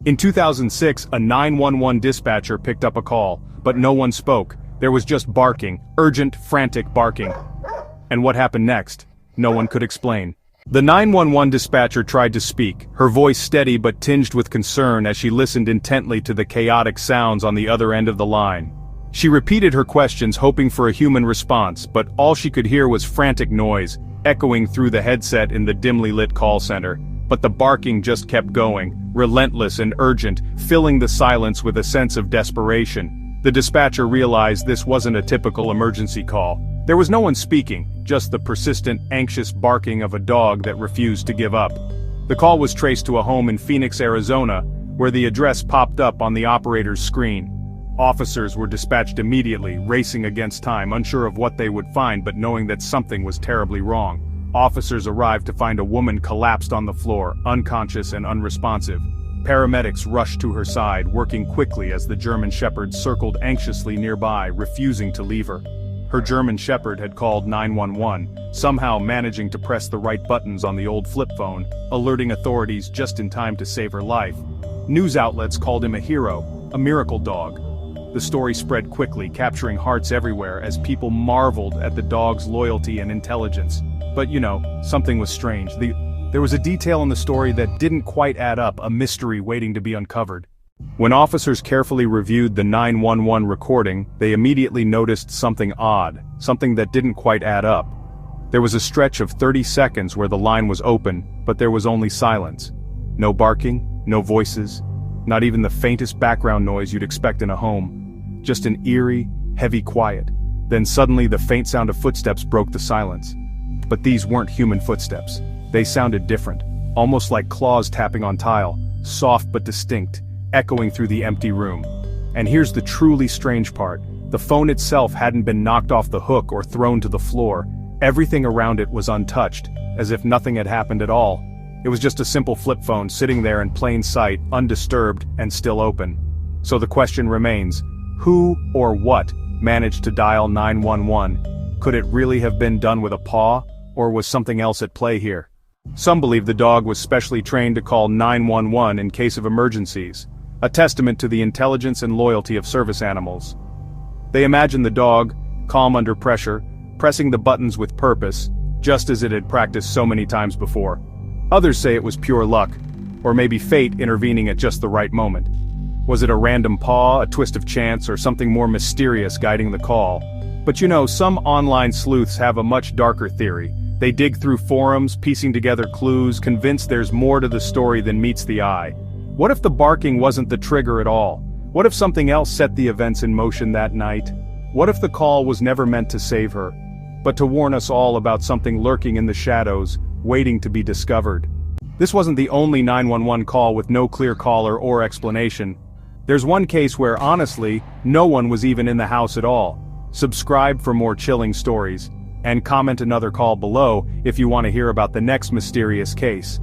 In 2006, a 911 dispatcher picked up a call, but no one spoke. There was just barking, urgent, frantic barking. And what happened next? No one could explain. The 911 dispatcher tried to speak, her voice steady but tinged with concern as she listened intently to the chaotic sounds on the other end of the line. She repeated her questions hoping for a human response, but all she could hear was frantic noise, echoing through the headset in the dimly lit call center. But the barking just kept going, relentless and urgent, filling the silence with a sense of desperation. The dispatcher realized this wasn't a typical emergency call. There was no one speaking, just the persistent, anxious barking of a dog that refused to give up. The call was traced to a home in Phoenix, Arizona, where the address popped up on the operator's screen. Officers were dispatched immediately, racing against time, unsure of what they would find but knowing that something was terribly wrong. Officers arrived to find a woman collapsed on the floor, unconscious and unresponsive. Paramedics rushed to her side, working quickly as the German Shepherd circled anxiously nearby, refusing to leave her. Her German Shepherd had called 911, somehow managing to press the right buttons on the old flip phone, alerting authorities just in time to save her life. News outlets called him a hero, a miracle dog. The story spread quickly, capturing hearts everywhere as people marveled at the dog's loyalty and intelligence. But something was strange. There was a detail in the story that didn't quite add up, a mystery waiting to be uncovered. When officers carefully reviewed the 911 recording, they immediately noticed something odd, something that didn't quite add up. There was a stretch of 30 seconds where the line was open, but there was only silence. No barking, no voices, not even the faintest background noise you'd expect in a home. Just an eerie, heavy quiet. Then suddenly the faint sound of footsteps broke the silence. But these weren't human footsteps. They sounded different, almost like claws tapping on tile, soft but distinct, echoing through the empty room. And here's the truly strange part. The phone itself hadn't been knocked off the hook or thrown to the floor. Everything around it was untouched, as if nothing had happened at all. It was just a simple flip phone sitting there in plain sight, undisturbed and still open. So the question remains, who or what managed to dial 911? Could it really have been done with a paw, or was something else at play here? Some believe the dog was specially trained to call 911 in case of emergencies, a testament to the intelligence and loyalty of service animals. They imagine the dog, calm under pressure, pressing the buttons with purpose, just as it had practiced so many times before. Others say it was pure luck, or maybe fate intervening at just the right moment. Was it a random paw, a twist of chance, or something more mysterious guiding the call? But some online sleuths have a much darker theory. They dig through forums, piecing together clues, convinced there's more to the story than meets the eye. What if the barking wasn't the trigger at all? What if something else set the events in motion that night? What if the call was never meant to save her, but to warn us all about something lurking in the shadows, waiting to be discovered? This wasn't the only 911 call with no clear caller or explanation. There's one case where, honestly, no one was even in the house at all. Subscribe for more chilling stories, and comment another call below if you want to hear about the next mysterious case.